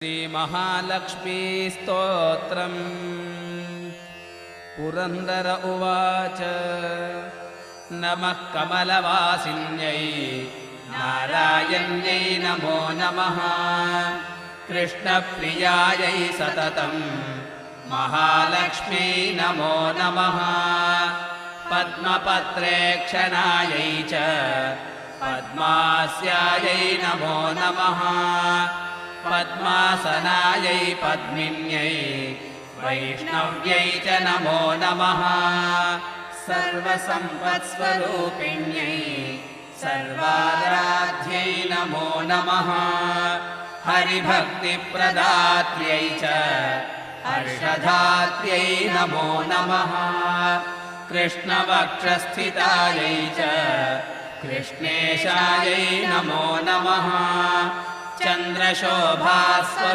श्रीमहालक्ष्मी स्तोत्रम्। पुरन्दर उवाच। नमः कमलवासिन्यै नारायण्यै नमो नमः। कृष्णप्रियायै सततं महालक्ष्म्यै नमो नमः। पद्मपत्रेक्षणायै च पद्मास्यायै नमो नमः। पद्मासनायै पद्मिन्यै वैष्णव्यै च नमो नमः। सर्वसम्पत्स्वरूपिण्यै सर्वाराध्यै नमो नमः। हरिभक्तिप्रदात्र्यै च हर्षधात्र्यै नमो नमः। कृष्णवक्षस्थितायै च कृष्णेशायै नमो नमः। चन्द्रशोभास्वरूपिण्यै